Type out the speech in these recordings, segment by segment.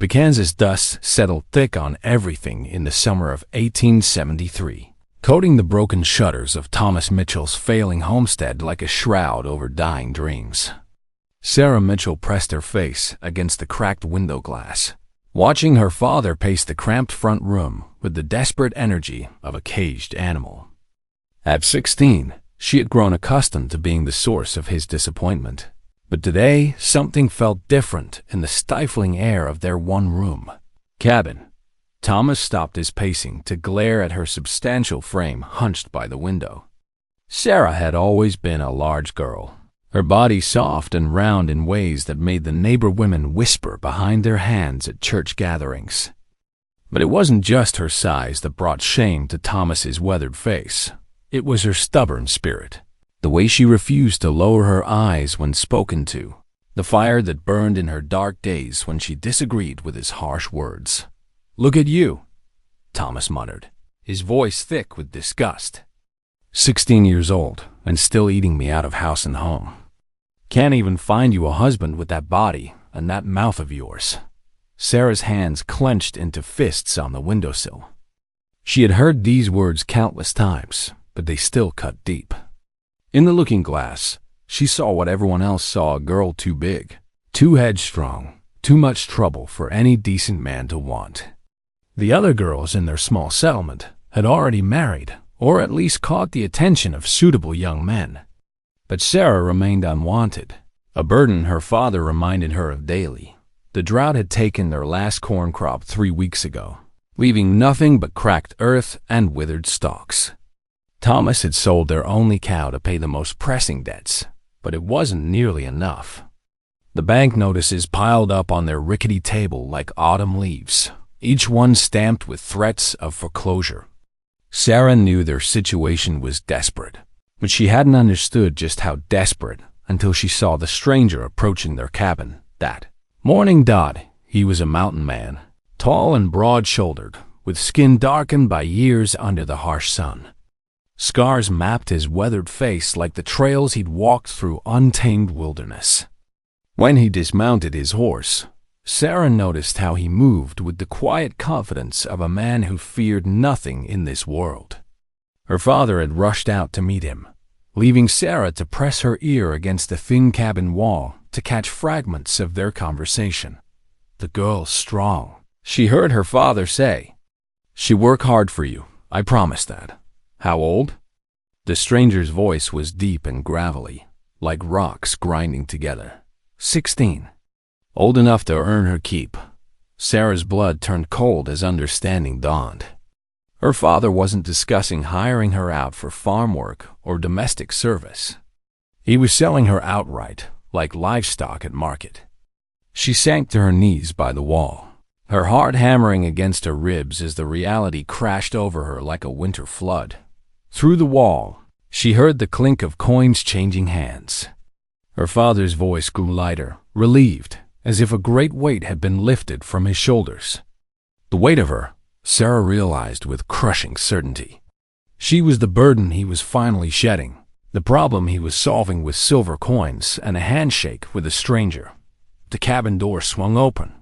Kansas dust settled thick on everything in the summer of 1873, coating the broken shutters of Thomas Mitchell's failing homestead like a shroud over dying dreams. Sarah Mitchell pressed her face against the cracked window glass, watching her father pace the cramped front room with the desperate energy of a caged animal. At 16, she had grown accustomed to being the source of his disappointment. But today, something felt different in the stifling air of their one-room cabin. Thomas stopped his pacing to glare at her substantial frame hunched by the window. Sarah had always been a large girl, her body soft and round in ways that made the neighbor women whisper behind their hands at church gatherings. But it wasn't just her size that brought shame to Thomas's weathered face. It was her stubborn spirit. The way she refused to lower her eyes when spoken to, the fire that burned in her dark days when she disagreed with his harsh words. "Look at you," Thomas muttered, his voice thick with disgust. 16 years old and still eating me out of house and home. Can't even find you a husband with that body and that mouth of yours. Sarah's hands clenched into fists on the windowsill. She had heard these words countless times, but they still cut deep. In the looking glass, she saw what everyone else saw: a girl too big, too headstrong, too much trouble for any decent man to want. The other girls in their small settlement had already married, or at least caught the attention of suitable young men. But Sarah remained unwanted, a burden her father reminded her of daily. The drought had taken their last corn crop 3 weeks ago, leaving nothing but cracked earth and withered stalks. Thomas had sold their only cow to pay the most pressing debts, but it wasn't nearly enough. The bank notices piled up on their rickety table like autumn leaves, each one stamped with threats of foreclosure. Sarah knew their situation was desperate, but she hadn't understood just how desperate until she saw the stranger approaching their cabin that morning. He was a mountain man, tall and broad-shouldered, with skin darkened by years under the harsh sun. Scars mapped his weathered face like the trails he'd walked through untamed wilderness. When he dismounted his horse, Sarah noticed how he moved with the quiet confidence of a man who feared nothing in this world. Her father had rushed out to meet him, leaving Sarah to press her ear against the thin cabin wall to catch fragments of their conversation. "The girl's strong," she heard her father say. "She work hard for you, I promise that. How old?" The stranger's voice was deep and gravelly, like rocks grinding together. 16. Old enough to earn her keep. Sarah's blood turned cold as understanding dawned. Her father wasn't discussing hiring her out for farm work or domestic service. He was selling her outright, like livestock at market. She sank to her knees by the wall, her heart hammering against her ribs as the reality crashed over her like a winter flood. Through the wall, she heard the clink of coins changing hands. Her father's voice grew lighter, relieved, as if a great weight had been lifted from his shoulders. The weight of her, Sarah realized with crushing certainty. She was the burden he was finally shedding, the problem he was solving with silver coins and a handshake with a stranger. The cabin door swung open,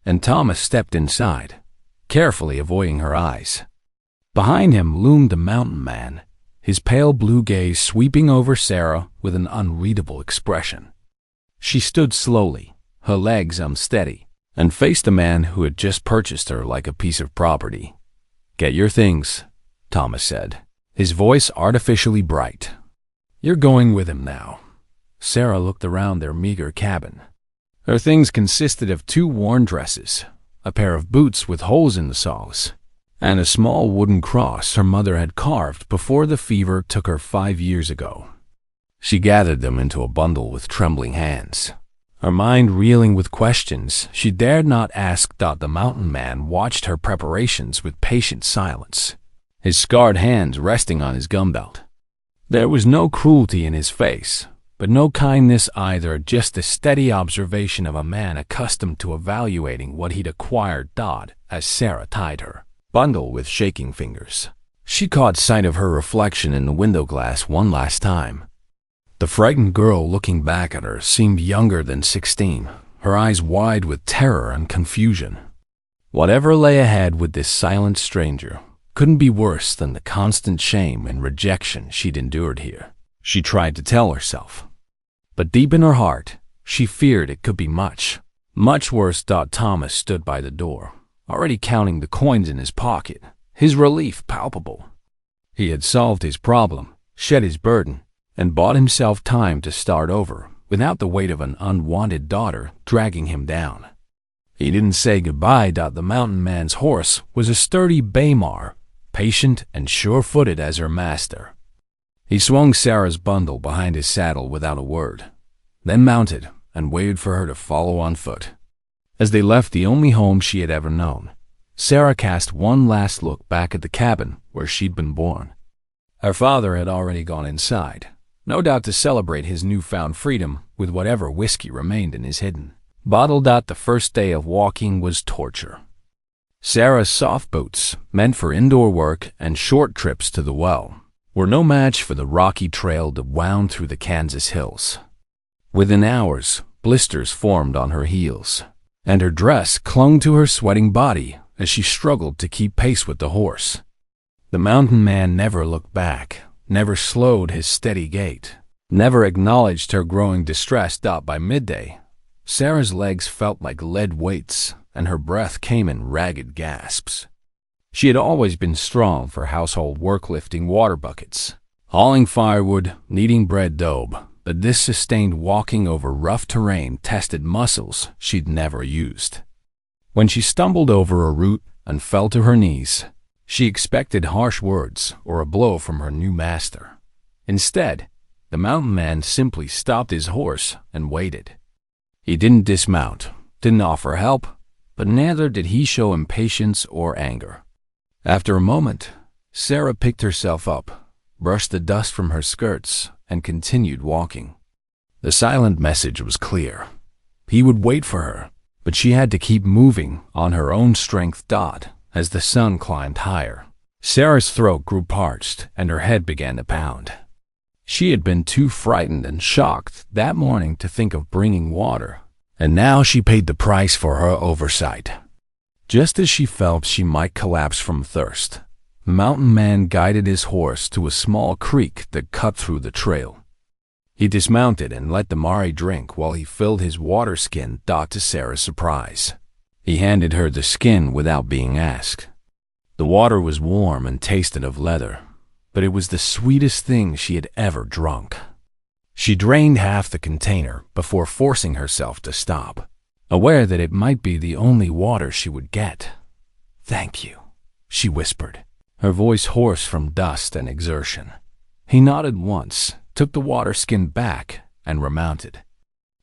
and Thomas stepped inside, carefully avoiding her eyes. Behind him loomed the mountain man, his pale blue gaze sweeping over Sarah with an unreadable expression. She stood slowly, her legs unsteady, and faced the man who had just purchased her like a piece of property. "Get your things," Thomas said, his voice artificially bright. "You're going with him now." Sarah looked around their meager cabin. Her things consisted of 2 worn dresses, a pair of boots with holes in the soles, and a small wooden cross her mother had carved before the fever took her 5 years ago. She gathered them into a bundle with trembling hands, her mind reeling with questions she dared not ask. The mountain man watched her preparations with patient silence, his scarred hands resting on his gumbelt. There was no cruelty in his face, but no kindness either, just the steady observation of a man accustomed to evaluating what he'd acquired. As Sarah tied her bundle with shaking fingers, she caught sight of her reflection in the window glass one last time. The frightened girl looking back at her seemed younger than 16, her eyes wide with terror and confusion. Whatever lay ahead with this silent stranger couldn't be worse than the constant shame and rejection she'd endured here, she tried to tell herself. But deep in her heart, she feared it could be much, much worse. Thomas stood by the door, already counting the coins in his pocket, his relief palpable. He had solved his problem, shed his burden, and bought himself time to start over without the weight of an unwanted daughter dragging him down. He didn't say goodbye. The mountain man's horse was a sturdy bay mare, patient and sure-footed as her master. He swung Sarah's bundle behind his saddle without a word, then mounted and waited for her to follow on foot. As they left the only home she had ever known, Sarah cast one last look back at the cabin where she'd been born. Her father had already gone inside, no doubt to celebrate his newfound freedom with whatever whiskey remained in his hidden bottle. The first day of walking was torture. Sarah's soft boots, meant for indoor work and short trips to the well, were no match for the rocky trail that wound through the Kansas hills. Within hours, blisters formed on her heels, and her dress clung to her sweating body as she struggled to keep pace with the horse. The mountain man never looked back, never slowed his steady gait, never acknowledged her growing distress. By midday, Sarah's legs felt like lead weights, and her breath came in ragged gasps. She had always been strong for household work, lifting water buckets, hauling firewood, kneading bread dough, but this sustained walking over rough terrain tested muscles she'd never used. When she stumbled over a root and fell to her knees, she expected harsh words or a blow from her new master. Instead, the mountain man simply stopped his horse and waited. He didn't dismount, didn't offer help, but neither did he show impatience or anger. After a moment, Sarah picked herself up, brushed the dust from her skirts, and continued walking. The silent message was clear. He would wait for her, but she had to keep moving on her own strength. As the sun climbed higher, Sarah's throat grew parched and her head began to pound. She had been too frightened and shocked that morning to think of bringing water, and now she paid the price for her oversight. Just as she felt she might collapse from thirst, the mountain man guided his horse to a small creek that cut through the trail. He dismounted and let the mare drink while he filled his water skin. To Sarah's surprise, he handed her the skin without being asked. The water was warm and tasted of leather, but it was the sweetest thing she had ever drunk. She drained half the container before forcing herself to stop, aware that it might be the only water she would get. "Thank you," she whispered, her voice hoarse from dust and exertion. He nodded once, took the water skin back, and remounted.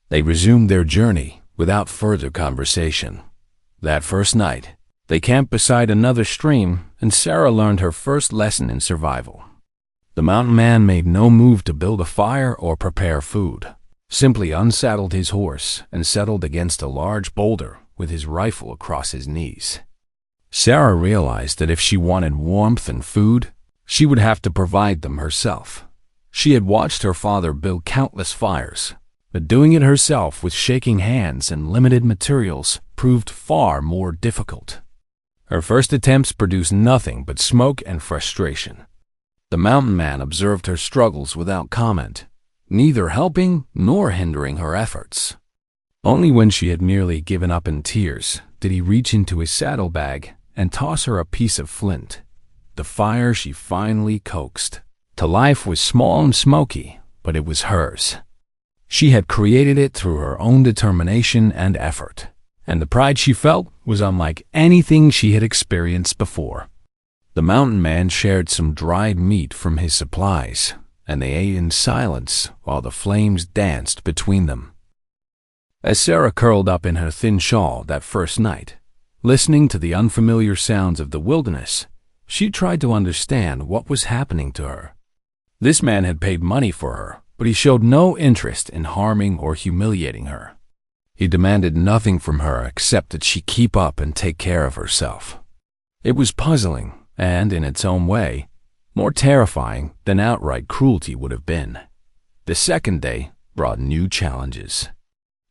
They resumed their journey without further conversation. That first night, they camped beside another stream, and Sarah learned her first lesson in survival. The mountain man made no move to build a fire or prepare food, simply unsaddled his horse and settled against a large boulder with his rifle across his knees. Sarah realized that if she wanted warmth and food, she would have to provide them herself. She had watched her father build countless fires, but doing it herself with shaking hands and limited materials proved far more difficult. Her first attempts produced nothing but smoke and frustration. The mountain man observed her struggles without comment, neither helping nor hindering her efforts. Only when she had nearly given up in tears did he reach into his saddlebag and toss her a piece of flint. The fire she finally coaxed to life was small and smoky, but it was hers. She had created it through her own determination and effort, and the pride she felt was unlike anything she had experienced before. The mountain man shared some dried meat from his supplies, and they ate in silence while the flames danced between them. As Sarah curled up in her thin shawl that first night, listening to the unfamiliar sounds of the wilderness, she tried to understand what was happening to her. This man had paid money for her, but he showed no interest in harming or humiliating her. He demanded nothing from her except that she keep up and take care of herself. It was puzzling, and in its own way, more terrifying than outright cruelty would have been. The second day brought new challenges.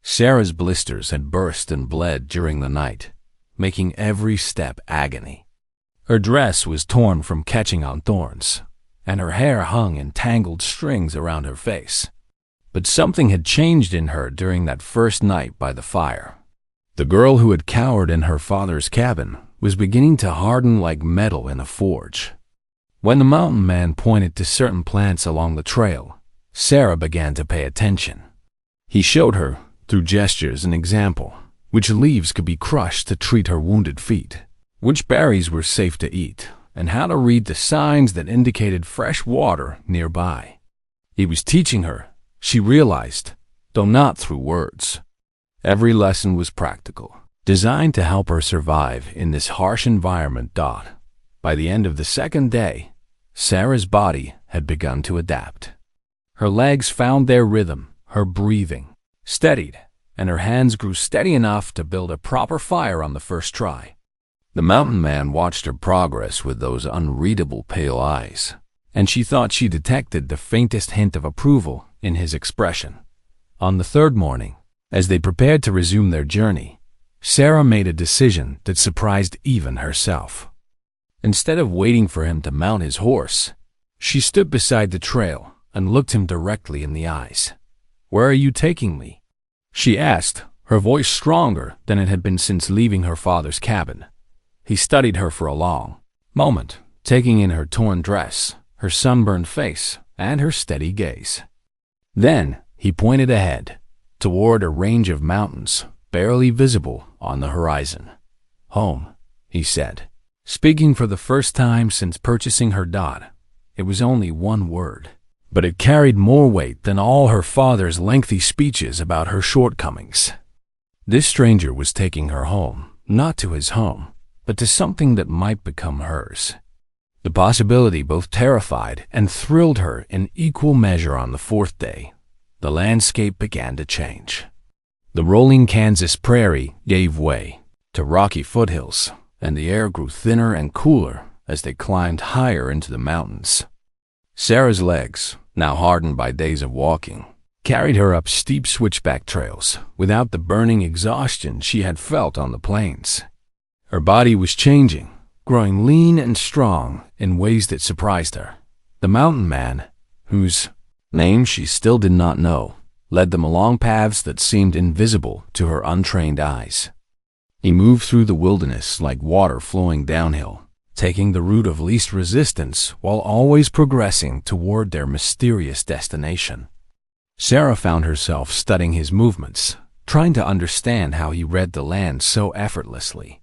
Sarah's blisters had burst and bled during the night, making every step agony. Her dress was torn from catching on thorns, and her hair hung in tangled strings around her face. But something had changed in her during that first night by the fire. The girl who had cowered in her father's cabin was beginning to harden like metal in a forge. When the mountain man pointed to certain plants along the trail, Sarah began to pay attention. He showed her, through gestures, an example, which leaves could be crushed to treat her wounded feet, which berries were safe to eat, and how to read the signs that indicated fresh water nearby. He was teaching her, she realized, though not through words. Every lesson was practical, designed to help her survive in this harsh environment. By the end of the second day, Sarah's body had begun to adapt. Her legs found their rhythm, her breathing steadied, and her hands grew steady enough to build a proper fire on the first try. The mountain man watched her progress with those unreadable pale eyes, and she thought she detected the faintest hint of approval in his expression. On the third morning, as they prepared to resume their journey, Sarah made a decision that surprised even herself. Instead of waiting for him to mount his horse, she stood beside the trail and looked him directly in the eyes. "Where are you taking me?" she asked, her voice stronger than it had been since leaving her father's cabin. He studied her for a long moment, taking in her torn dress, her sunburned face, and her steady gaze. Then he pointed ahead, toward a range of mountains barely visible on the horizon. "Home," he said, speaking for the first time since purchasing her dot. It was only one word, but it carried more weight than all her father's lengthy speeches about her shortcomings. This stranger was taking her home, not to his home, but to something that might become hers. The possibility both terrified and thrilled her in equal measure. On the fourth day, the landscape began to change. The rolling Kansas prairie gave way to rocky foothills, and the air grew thinner and cooler as they climbed higher into the mountains. Sarah's legs, now hardened by days of walking, carried her up steep switchback trails without the burning exhaustion she had felt on the plains. Her body was changing, growing lean and strong in ways that surprised her. The mountain man, whose name she still did not know, led them along paths that seemed invisible to her untrained eyes. He moved through the wilderness like water flowing downhill, taking the route of least resistance while always progressing toward their mysterious destination. Sarah found herself studying his movements, trying to understand how he read the land so effortlessly.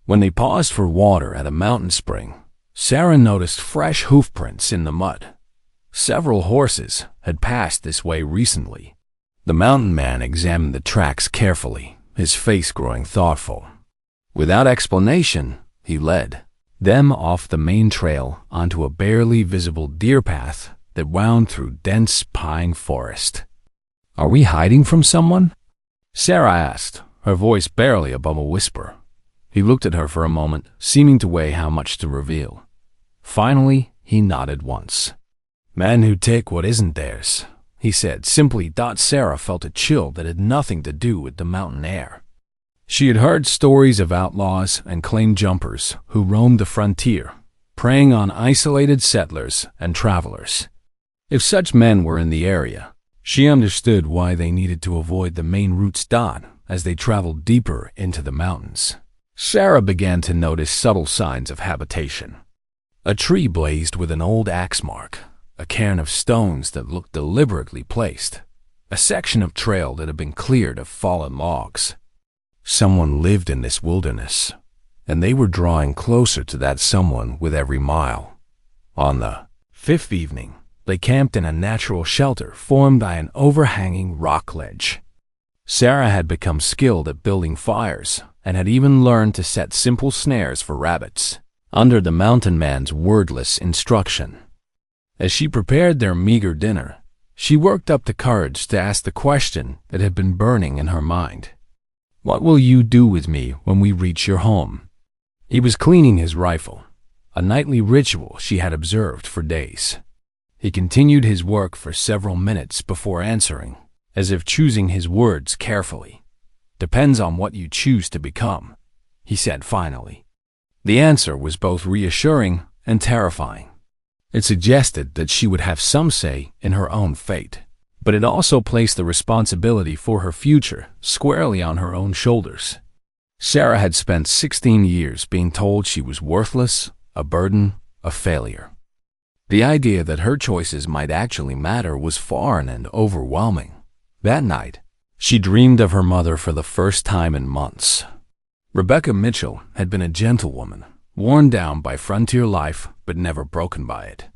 When they paused for water at a mountain spring, Sarah noticed fresh hoofprints in the mud. Several horses had passed this way recently. The mountain man examined the tracks carefully, his face growing thoughtful. Without explanation, he led them off the main trail onto a barely visible deer path that wound through dense pine forest. "Are we hiding from someone?" Sarah asked, her voice barely above a whisper. He looked at her for a moment, seeming to weigh how much to reveal. Finally, he nodded once. "Men who take what isn't theirs," he said simply. Sarah felt a chill that had nothing to do with the mountain air. She had heard stories of outlaws and claim jumpers who roamed the frontier, preying on isolated settlers and travelers. If such men were in the area, she understood why they needed to avoid the main routes as they traveled deeper into the mountains. Sarah began to notice subtle signs of habitation. A tree blazed with an old axe mark, a cairn of stones that looked deliberately placed, a section of trail that had been cleared of fallen logs. Someone lived in this wilderness, and they were drawing closer to that someone with every mile. On the fifth evening, they camped in a natural shelter formed by an overhanging rock ledge. Sarah had become skilled at building fires and had even learned to set simple snares for rabbits, under the mountain man's wordless instruction. As she prepared their meager dinner, she worked up the courage to ask the question that had been burning in her mind. "What will you do with me when we reach your home?" He was cleaning his rifle, a nightly ritual she had observed for days. He continued his work for several minutes before answering, as if choosing his words carefully. "Depends on what you choose to become," he said finally. The answer was both reassuring and terrifying. It suggested that she would have some say in her own fate, but it also placed the responsibility for her future squarely on her own shoulders. Sarah had spent 16 years being told she was worthless, a burden, a failure. The idea that her choices might actually matter was foreign and overwhelming. That night, she dreamed of her mother for the first time in months. Rebecca Mitchell had been a gentlewoman, worn down by frontier life but never broken by it.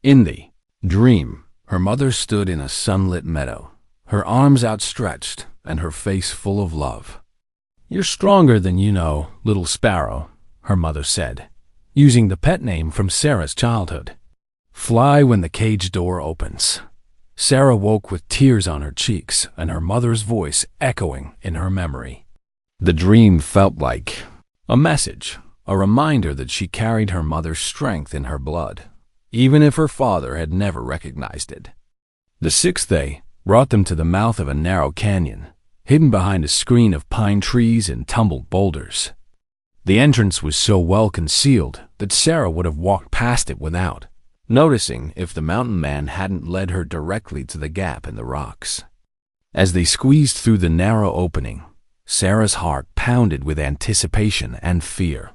In the dream, her mother stood in a sunlit meadow, her arms outstretched and her face full of love. "You're stronger than you know, little sparrow," her mother said, using the pet name from Sarah's childhood. "Fly when the cage door opens." Sarah woke with tears on her cheeks and her mother's voice echoing in her memory. The dream felt like a message, a reminder that she carried her mother's strength in her blood, even if her father had never recognized it. The sixth day brought them to the mouth of a narrow canyon, hidden behind a screen of pine trees and tumbled boulders. The entrance was so well concealed that Sarah would have walked past it without noticing if the mountain man hadn't led her directly to the gap in the rocks. As they squeezed through the narrow opening, Sarah's heart pounded with anticipation and fear.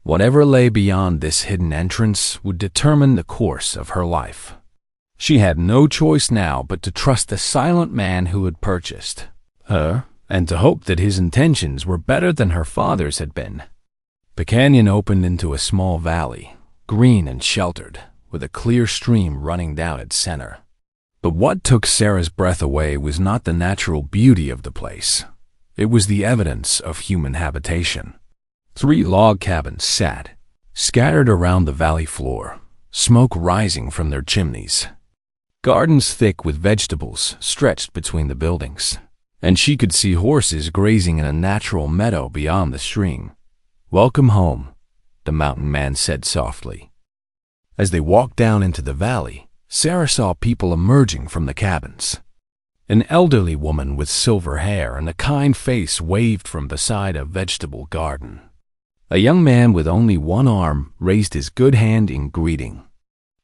Whatever lay beyond this hidden entrance would determine the course of her life. She had no choice now but to trust the silent man who had purchased her, and to hope that his intentions were better than her father's had been. The canyon opened into a small valley, green and sheltered, with a clear stream running down its center. But what took Sarah's breath away was not the natural beauty of the place. It was the evidence of human habitation. 3 log cabins sat, scattered around the valley floor, smoke rising from their chimneys. Gardens thick with vegetables stretched between the buildings, and she could see horses grazing in a natural meadow beyond the stream. "Welcome home," the mountain man said softly. As they walked down into the valley, Sarah saw people emerging from the cabins. An elderly woman with silver hair and a kind face waved from beside a vegetable garden. A young man with only one arm raised his good hand in greeting.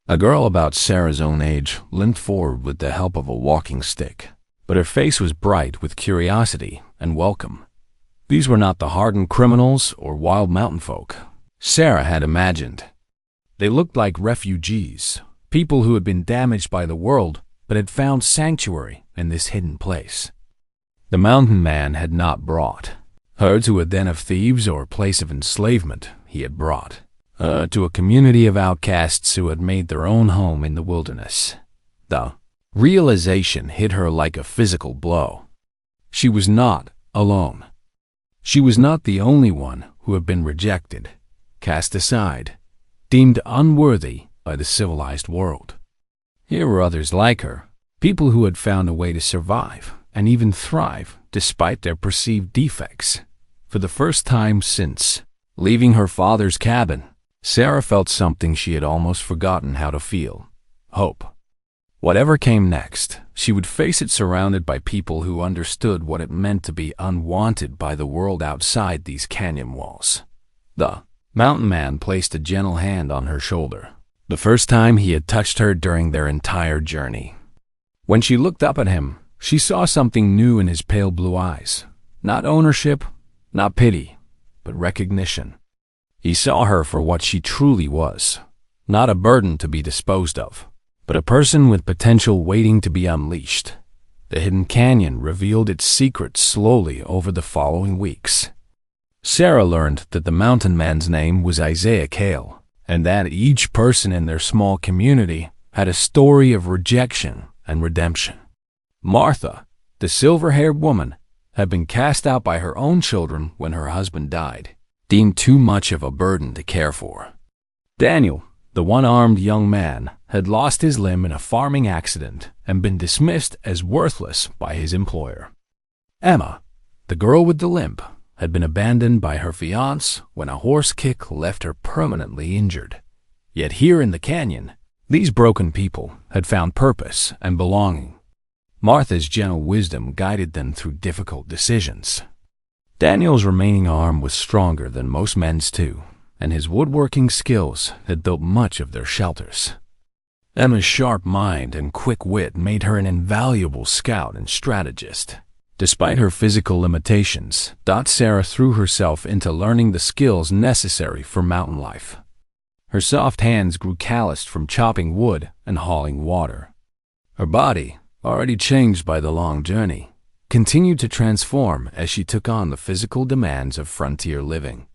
A girl about Sarah's own age limped forward with the help of a walking stick, but her face was bright with curiosity and welcome. These were not the hardened criminals or wild mountain folk Sarah had imagined. They looked like refugees, people who had been damaged by the world but had found sanctuary in this hidden place. The mountain man had not brought her to a den of thieves or a place of enslavement. He had brought her to a community of outcasts who had made their own home in the wilderness. The realization hit her like a physical blow. She was not alone. She was not the only one who had been rejected, cast aside, deemed unworthy by the civilized world. Here were others like her, people who had found a way to survive and even thrive despite their perceived defects. For the first time since leaving her father's cabin, Sarah felt something she had almost forgotten how to feel: hope. Whatever came next, she would face it surrounded by people who understood what it meant to be unwanted by the world outside these canyon walls. The mountain man placed a gentle hand on her shoulder, the first time he had touched her during their entire journey. When she looked up at him, she saw something new in his pale blue eyes. Not ownership, not pity, but recognition. He saw her for what she truly was, not a burden to be disposed of, but a person with potential waiting to be unleashed. The hidden canyon revealed its secrets slowly over the following weeks. Sarah learned that the mountain man's name was Isaiah Cale, and that each person in their small community had a story of rejection and redemption. Martha, the silver-haired woman, had been cast out by her own children when her husband died, deemed too much of a burden to care for. Daniel, the one-armed young man, had lost his limb in a farming accident and been dismissed as worthless by his employer. Emma, the girl with the limp, had been abandoned by her fiancé when a horse kick left her permanently injured. Yet here in the canyon, these broken people had found purpose and belonging. Martha's gentle wisdom guided them through difficult decisions. Daniel's remaining arm was stronger than most men's too, and his woodworking skills had built much of their shelters. Emma's sharp mind and quick wit made her an invaluable scout and strategist. Despite her physical limitations, Sarah threw herself into learning the skills necessary for mountain life. Her soft hands grew calloused from chopping wood and hauling water. Her body, already changed by the long journey, continued to transform as she took on the physical demands of frontier living.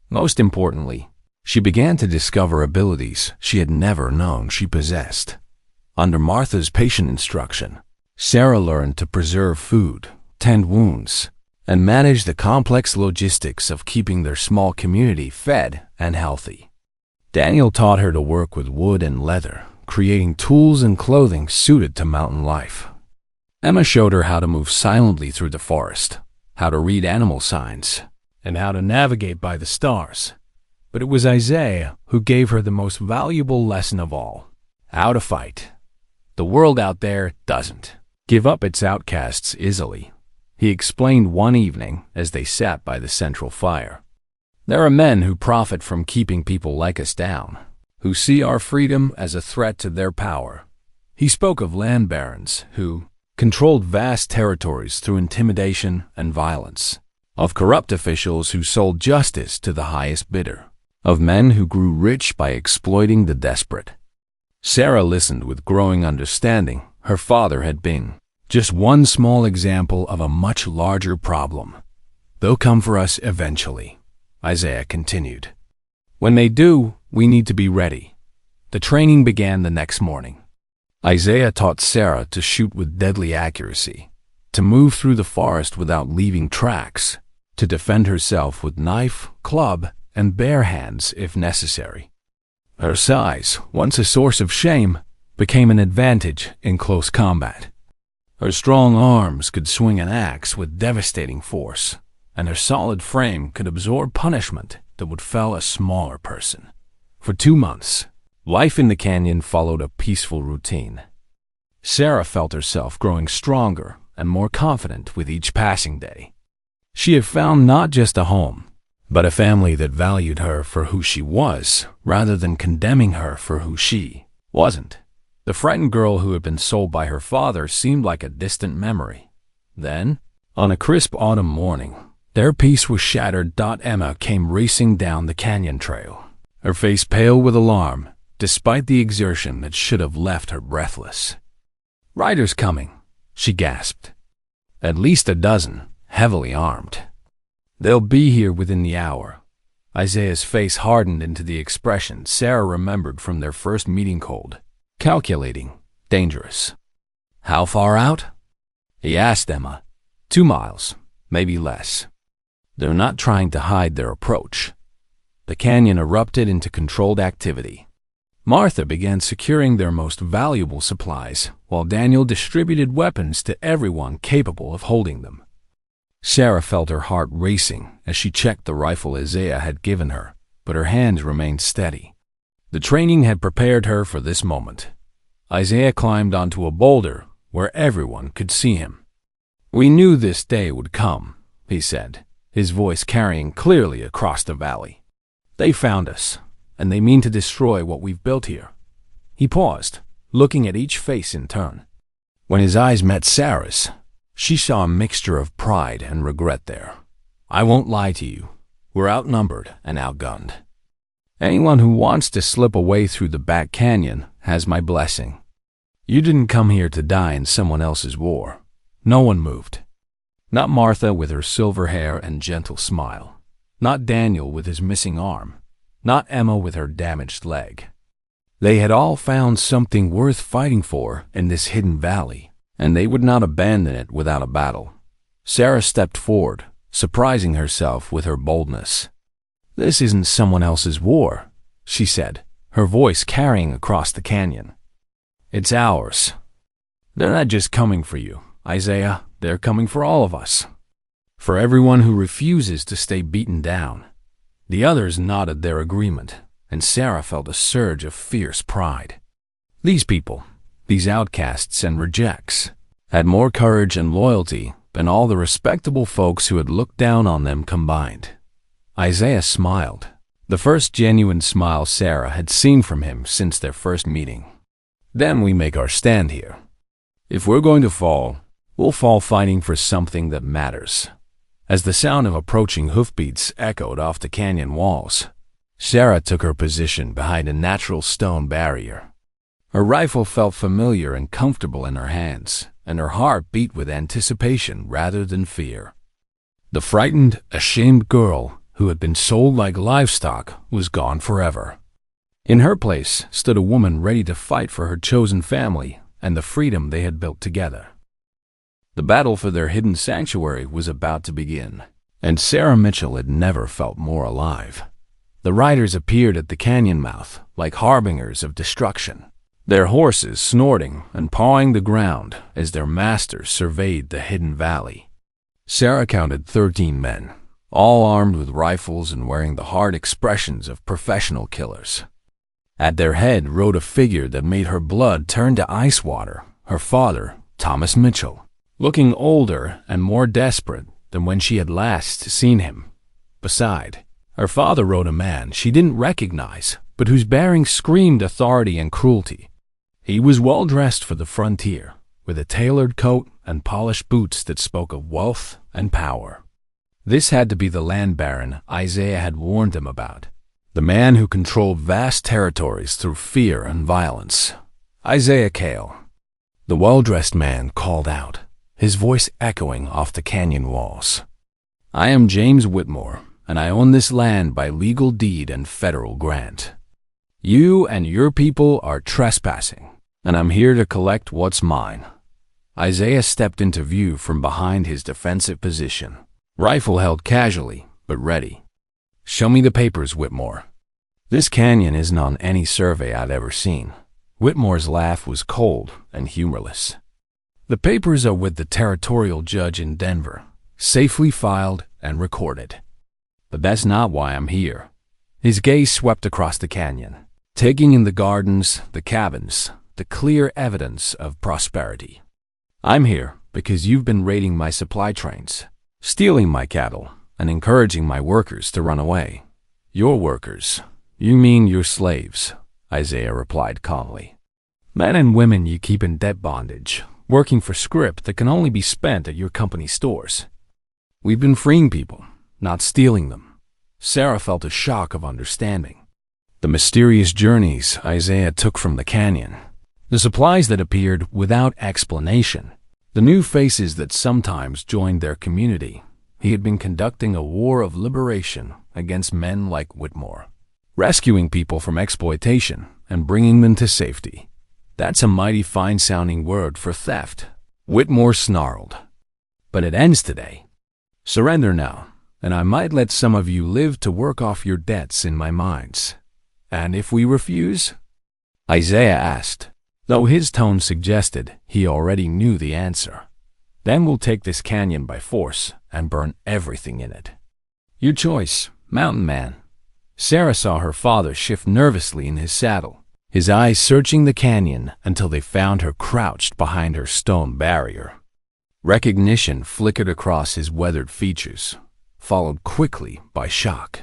Most importantly, she began to discover abilities she had never known she possessed. Under Martha's patient instruction, Sarah learned to preserve food, tend wounds, and manage the complex logistics of keeping their small community fed and healthy. Daniel taught her to work with wood and leather, creating tools and clothing suited to mountain life. Emma showed her how to move silently through the forest, how to read animal signs, and how to navigate by the stars. But it was Isaiah who gave her the most valuable lesson of all: how to fight. The world out there doesn't give up its outcasts easily, he explained one evening as they sat by the central fire. There are men who profit from keeping people like us down, who see our freedom as a threat to their power. He spoke of land barons who controlled vast territories through intimidation and violence, of corrupt officials who sold justice to the highest bidder, of men who grew rich by exploiting the desperate. Sarah listened with growing understanding. Her father had been just one small example of a much larger problem. They'll come for us eventually, Isaiah continued. When they do, we need to be ready. The training began the next morning. Isaiah taught Sarah to shoot with deadly accuracy, to move through the forest without leaving tracks, to defend herself with knife, club, and bare hands if necessary. Her size, once a source of shame, became an advantage in close combat. Her strong arms could swing an axe with devastating force, and her solid frame could absorb punishment that would fell a smaller person. For 2 months, life in the canyon followed a peaceful routine. Sarah felt herself growing stronger and more confident with each passing day. She had found not just a home, but a family that valued her for who she was, rather than condemning her for who she wasn't. The frightened girl who had been sold by her father seemed like a distant memory. Then, on a crisp autumn morning, their peace was shattered. Emma came racing down the canyon trail, her face pale with alarm, despite the exertion that should have left her breathless. "Riders coming," she gasped. "At least a dozen, heavily armed. They'll be here within the hour." Isaiah's face hardened into the expression Sarah remembered from their first meeting: cold, calculating, dangerous. "How far out?" he asked Emma. 2 miles, maybe less. They're not trying to hide their approach. The canyon erupted into controlled activity. Martha began securing their most valuable supplies, while Daniel distributed weapons to everyone capable of holding them. Sarah felt her heart racing as she checked the rifle Isaiah had given her, but her hands remained steady. The training had prepared her for this moment. Isaiah climbed onto a boulder where everyone could see him. "We knew this day would come," he said, his voice carrying clearly across the valley. "They found us, and they mean to destroy what we've built here." He paused, looking at each face in turn. When his eyes met Sarah's, she saw a mixture of pride and regret there. "I won't lie to you. We're outnumbered and outgunned. Anyone who wants to slip away through the back canyon has my blessing. You didn't come here to die in someone else's war." No one moved. Not Martha with her silver hair and gentle smile. Not Daniel with his missing arm. Not Emma with her damaged leg. They had all found something worth fighting for in this hidden valley, and they would not abandon it without a battle. Sarah stepped forward, surprising herself with her boldness. "This isn't someone else's war," she said, her voice carrying across the canyon. "It's ours. They're not just coming for you, Isaiah. They're coming for all of us. For everyone who refuses to stay beaten down." The others nodded their agreement, and Sarah felt a surge of fierce pride. These people, these outcasts and rejects, had more courage and loyalty than all the respectable folks who had looked down on them combined. Isaiah smiled, the first genuine smile Sarah had seen from him since their first meeting. Then we make our stand here. If we're going to fall, we'll fall fighting for something that matters. As the sound of approaching hoofbeats echoed off the canyon walls, Sarah took her position behind a natural stone barrier. Her rifle felt familiar and comfortable in her hands, and her heart beat with anticipation rather than fear. The frightened, ashamed girl who had been sold like livestock was gone forever. In her place stood a woman ready to fight for her chosen family and the freedom they had built together. The battle for their hidden sanctuary was about to begin, and Sarah Mitchell had never felt more alive. The riders appeared at the canyon mouth like harbingers of destruction, their horses snorting and pawing the ground as their masters surveyed the hidden valley. Sarah counted 13 men, all armed with rifles and wearing the hard expressions of professional killers. At their head rode a figure that made her blood turn to ice water, her father, Thomas Mitchell, looking older and more desperate than when she had last seen him. Beside, her father rode a man she didn't recognize, but whose bearing screamed authority and cruelty. He was well dressed for the frontier, with a tailored coat and polished boots that spoke of wealth and power. This had to be the land baron Isaiah had warned them about, the man who controlled vast territories through fear and violence. Isaiah Cale. The well-dressed man called out, his voice echoing off the canyon walls. I am James Whitmore, and I own this land by legal deed and federal grant. You and your people are trespassing, and I'm here to collect what's mine. Isaiah stepped into view from behind his defensive position, rifle held casually, but ready. Show me the papers, Whitmore. This canyon isn't on any survey I'd ever seen. Whitmore's laugh was cold and humorless. The papers are with the territorial judge in Denver, safely filed and recorded. But that's not why I'm here. His gaze swept across the canyon, taking in the gardens, the cabins, the clear evidence of prosperity. I'm here because you've been raiding my supply trains, stealing my cattle, and encouraging my workers to run away. Your workers? You mean your slaves, Isaiah replied calmly. Men and women you keep in debt bondage, working for scrip that can only be spent at your company stores. We've been freeing people, not stealing them. Sarah felt a shock of understanding. The mysterious journeys Isaiah took from the canyon, the supplies that appeared without explanation, the new faces that sometimes joined their community. He had been conducting a war of liberation against men like Whitmore, rescuing people from exploitation and bringing them to safety. That's a mighty fine-sounding word for theft, Whitmore snarled. But it ends today. Surrender now, and I might let some of you live to work off your debts in my mines. And if we refuse? Isaiah asked, though his tone suggested he already knew the answer. Then we'll take this canyon by force and burn everything in it. Your choice, mountain man. Sarah saw her father shift nervously in his saddle, his eyes searching the canyon until they found her crouched behind her stone barrier. Recognition flickered across his weathered features, followed quickly by shock.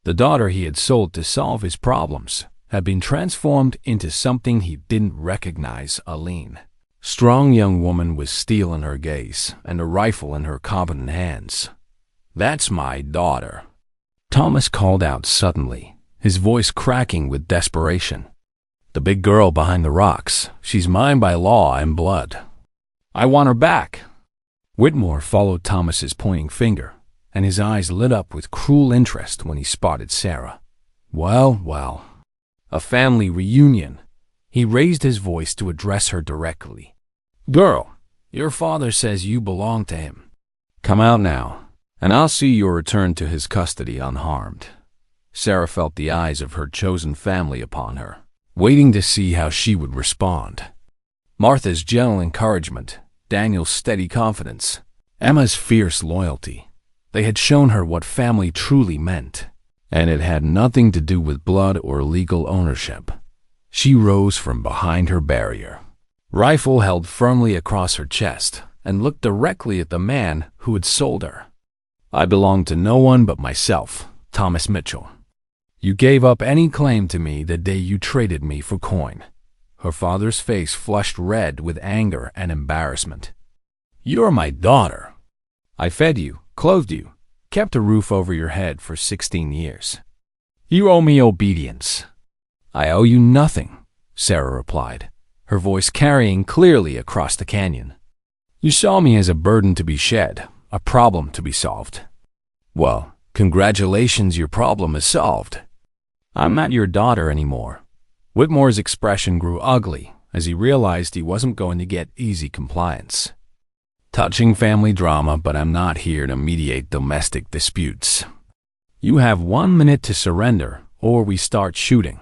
The daughter he had sold to solve his problems had been transformed into something he didn't recognize. Aline, strong young woman with steel in her gaze and a rifle in her competent hands. That's my daughter, Thomas called out suddenly, his voice cracking with desperation. The big girl behind the rocks, she's mine by law and blood. I want her back. Whitmore followed Thomas's pointing finger, and his eyes lit up with cruel interest when he spotted Sarah. Well, well. A family reunion. He raised his voice to address her directly. Girl, your father says you belong to him. Come out now, and I'll see your return to his custody unharmed. Sarah felt the eyes of her chosen family upon her, waiting to see how she would respond. Martha's gentle encouragement, Daniel's steady confidence, Emma's fierce loyalty. They had shown her what family truly meant, and it had nothing to do with blood or legal ownership. She rose from behind her barrier, rifle held firmly across her chest, and looked directly at the man who had sold her. "I belong to no one but myself, Thomas Mitchell. You gave up any claim to me the day you traded me for coin." Her father's face flushed red with anger and embarrassment. "You're my daughter. I fed you, clothed you, kept a roof over your head for 16 years. You owe me obedience." "I owe you nothing," Sarah replied, her voice carrying clearly across the canyon. "You saw me as a burden to be shed, a problem to be solved. Well, congratulations, your problem is solved. I'm not your daughter anymore." Whitmore's expression grew ugly as he realized he wasn't going to get easy compliance. "Touching family drama, but I'm not here to mediate domestic disputes. You have 1 minute to surrender, or we start shooting."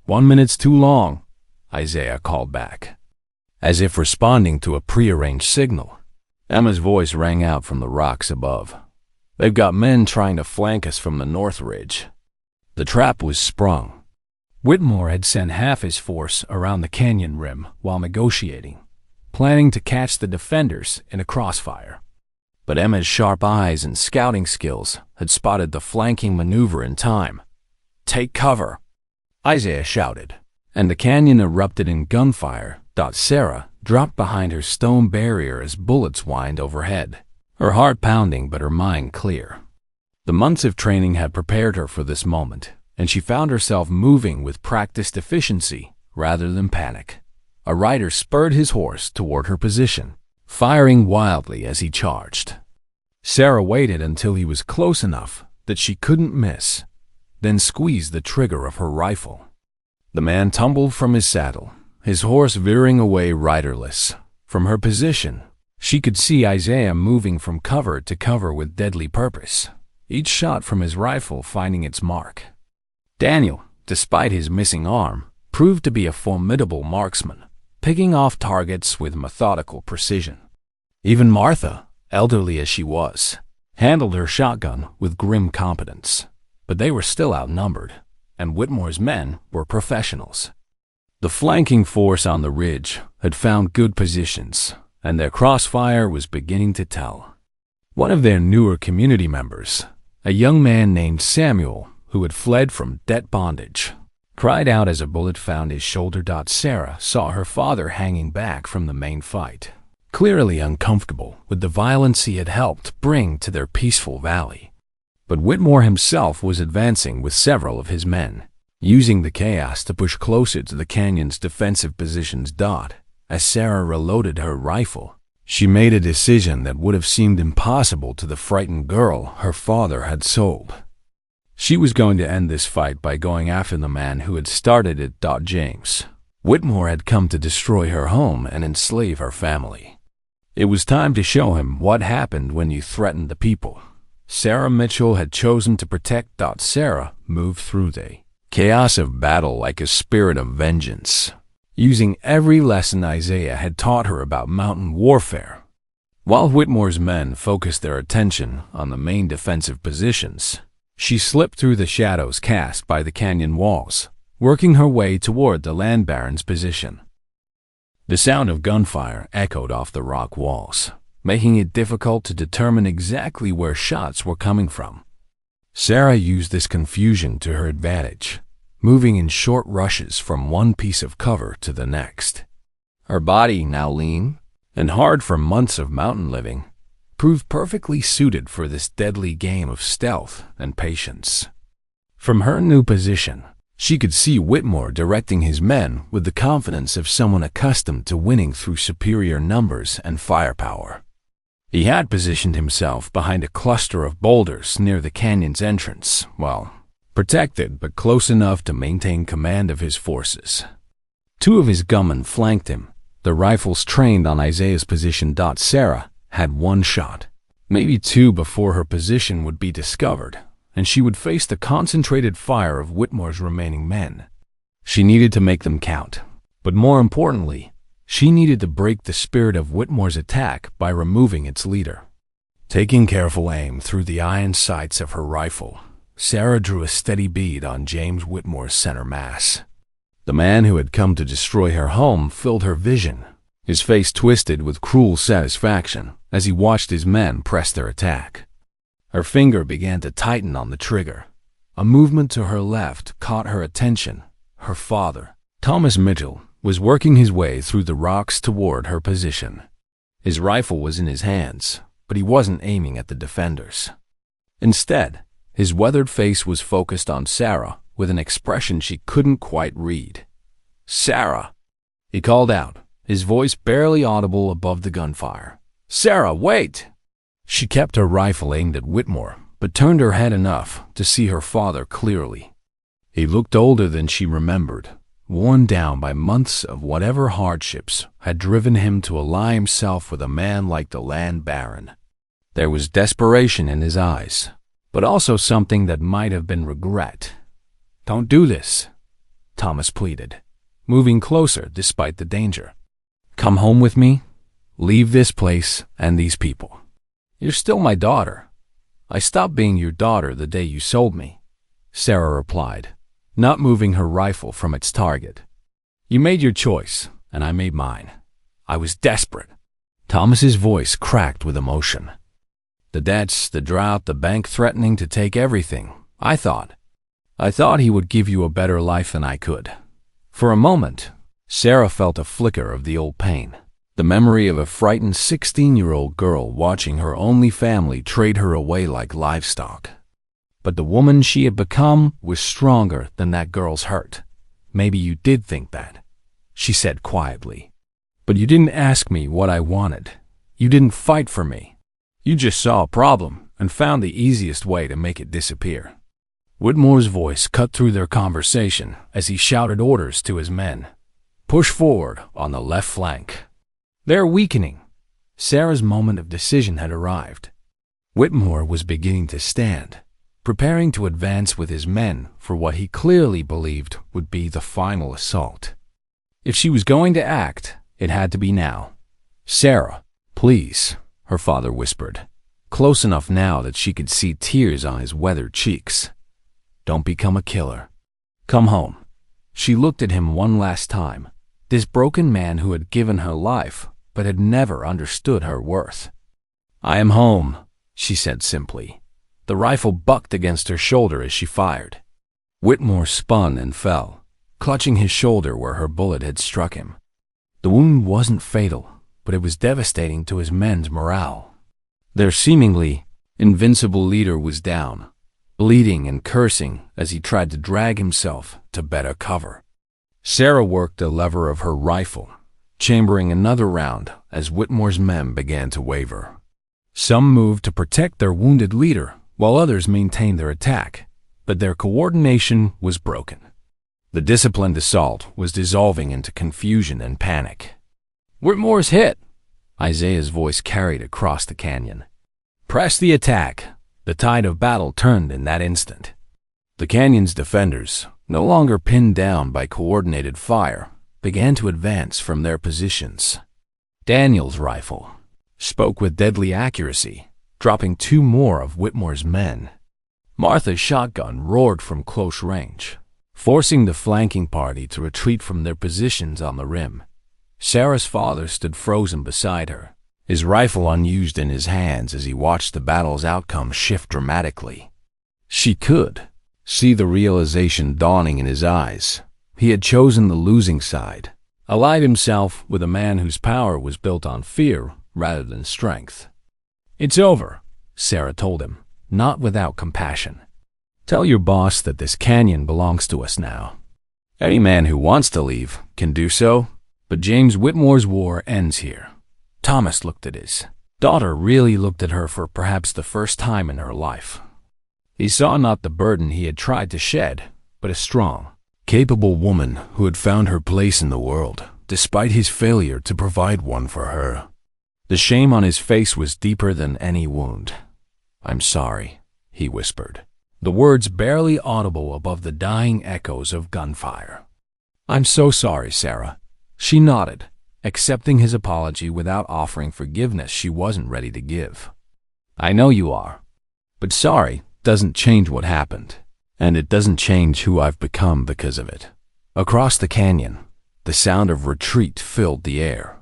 "1 minute's too long," Isaiah called back, as if responding to a prearranged signal. Emma's voice rang out from the rocks above. "They've got men trying to flank us from the north ridge." The trap was sprung. Whitmore had sent half his force around the canyon rim while negotiating, planning to catch the defenders in a crossfire. But Emma's sharp eyes and scouting skills had spotted the flanking maneuver in time. "Take cover," Isaiah shouted, and the canyon erupted in gunfire. Sarah dropped behind her stone barrier as bullets whined overhead, her heart pounding but her mind clear. The months of training had prepared her for this moment, and she found herself moving with practiced efficiency rather than panic. A rider spurred his horse toward her position, firing wildly as he charged. Sarah waited until he was close enough that she couldn't miss, then squeezed the trigger of her rifle. The man tumbled from his saddle, his horse veering away riderless. From her position, she could see Isaiah moving from cover to cover with deadly purpose, each shot from his rifle finding its mark. Daniel, despite his missing arm, proved to be a formidable marksman, picking off targets with methodical precision. Even Martha, elderly as she was, handled her shotgun with grim competence. But they were still outnumbered, and Whitmore's men were professionals. The flanking force on the ridge had found good positions, and their crossfire was beginning to tell. One of their newer community members, a young man named Samuel, who had fled from debt bondage, cried out as a bullet found his shoulder. Sarah saw her father hanging back from the main fight, clearly uncomfortable with the violence he had helped bring to their peaceful valley. But Whitmore himself was advancing with several of his men, using the chaos to push closer to the canyon's defensive positions. As Sarah reloaded her rifle, she made a decision that would have seemed impossible to the frightened girl her father had sold. She was going to end this fight by going after the man who had started it. James Whitmore had come to destroy her home and enslave her family. It was time to show him what happened when you threatened the people. Sarah Mitchell had chosen to protect. Sarah moved through the chaos of battle like a spirit of vengeance, using every lesson Isaiah had taught her about mountain warfare. While Whitmore's men focused their attention on the main defensive positions, she slipped through the shadows cast by the canyon walls, working her way toward the land baron's position. The sound of gunfire echoed off the rock walls, making it difficult to determine exactly where shots were coming from. Sarah used this confusion to her advantage, moving in short rushes from one piece of cover to the next. Her body, now lean and hard from months of mountain living, proved perfectly suited for this deadly game of stealth and patience. From her new position, she could see Whitmore directing his men with the confidence of someone accustomed to winning through superior numbers and firepower. He had positioned himself behind a cluster of boulders near the canyon's entrance, protected but close enough to maintain command of his forces. Two of his gunmen flanked him, their rifles trained on Isaiah's position. Sarah had one shot, maybe two, before her position would be discovered, and she would face the concentrated fire of Whitmore's remaining men. She needed to make them count, but more importantly, she needed to break the spirit of Whitmore's attack by removing its leader. Taking careful aim through the iron sights of her rifle, Sarah drew a steady bead on James Whitmore's center mass. The man who had come to destroy her home filled her vision, his face twisted with cruel satisfaction as he watched his men press their attack. Her finger began to tighten on the trigger. A movement to her left caught her attention. Her father, Thomas Mitchell, was working his way through the rocks toward her position. His rifle was in his hands, but he wasn't aiming at the defenders. Instead, his weathered face was focused on Sarah with an expression she couldn't quite read. "Sarah!" he called out, his voice barely audible above the gunfire. "Sarah, wait!" She kept her rifle aimed at Whitmore, but turned her head enough to see her father clearly. He looked older than she remembered, worn down by months of whatever hardships had driven him to ally himself with a man like the land baron. There was desperation in his eyes, but also something that might have been regret. "Don't do this," Thomas pleaded, moving closer despite the danger. "Come home with me. Leave this place and these people. You're still my daughter. I stopped being your daughter the day you sold me," Sarah replied, not moving her rifle from its target. "You made your choice, and I made mine. I was desperate." Thomas's voice cracked with emotion. "The debts, the drought, the bank threatening to take everything. I thought he would give you a better life than I could." For a moment, Sarah felt a flicker of the old pain. The memory of a frightened 16-year-old girl watching her only family trade her away like livestock. But the woman she had become was stronger than that girl's hurt. "Maybe you did think that," she said quietly. "But you didn't ask me what I wanted. You didn't fight for me. You just saw a problem and found the easiest way to make it disappear." Whitmore's voice cut through their conversation as he shouted orders to his men. "Push forward on the left flank. They're weakening." Sarah's moment of decision had arrived. Whitmore was beginning to stand, preparing to advance with his men for what he clearly believed would be the final assault. If she was going to act, it had to be now. "Sarah, please," her father whispered, close enough now that she could see tears on his weathered cheeks. "Don't become a killer. Come home." She looked at him one last time, this broken man who had given her life but had never understood her worth. "I am home," she said simply. The rifle bucked against her shoulder as she fired. Whitmore spun and fell, clutching his shoulder where her bullet had struck him. The wound wasn't fatal, but it was devastating to his men's morale. Their seemingly invincible leader was down, bleeding and cursing as he tried to drag himself to better cover. Sarah worked the lever of her rifle, chambering another round as Whitmore's men began to waver. Some moved to protect their wounded leader, while others maintained their attack, but their coordination was broken. The disciplined assault was dissolving into confusion and panic. "Whitmore's hit," Isaiah's voice carried across the canyon. "Press the attack." The tide of battle turned in that instant. The canyon's defenders, no longer pinned down by coordinated fire, began to advance from their positions. Daniel's rifle spoke with deadly accuracy, dropping 2 more of Whitmore's men. Martha's shotgun roared from close range, forcing the flanking party to retreat from their positions on the rim. Sarah's father stood frozen beside her, his rifle unused in his hands as he watched the battle's outcome shift dramatically. She could see the realization dawning in his eyes. He had chosen the losing side, allied himself with a man whose power was built on fear rather than strength. "It's over," Sarah told him, not without compassion. "Tell your boss that this canyon belongs to us now. Any man who wants to leave can do so, but James Whitmore's war ends here." Thomas looked at his daughter, really looked at her for perhaps the first time in her life. He saw not the burden he had tried to shed, but a strong, capable woman who had found her place in the world, despite his failure to provide one for her. The shame on his face was deeper than any wound. "I'm sorry," he whispered, the words barely audible above the dying echoes of gunfire. "I'm so sorry, Sarah." She nodded, accepting his apology without offering forgiveness she wasn't ready to give. "I know you are, but sorry doesn't change what happened, and it doesn't change who I've become because of it." Across the canyon, the sound of retreat filled the air.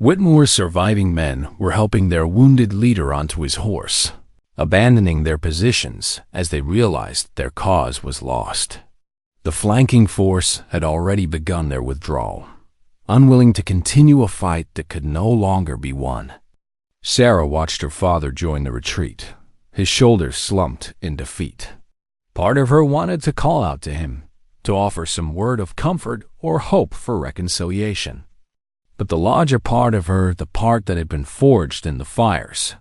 Whitmore's surviving men were helping their wounded leader onto his horse, abandoning their positions as they realized their cause was lost. The flanking force had already begun their withdrawal, unwilling to continue a fight that could no longer be won. Sarah watched her father join the retreat, his shoulders slumped in defeat. Part of her wanted to call out to him, to offer some word of comfort or hope for reconciliation. But the larger part of her, the part that had been forged in the fires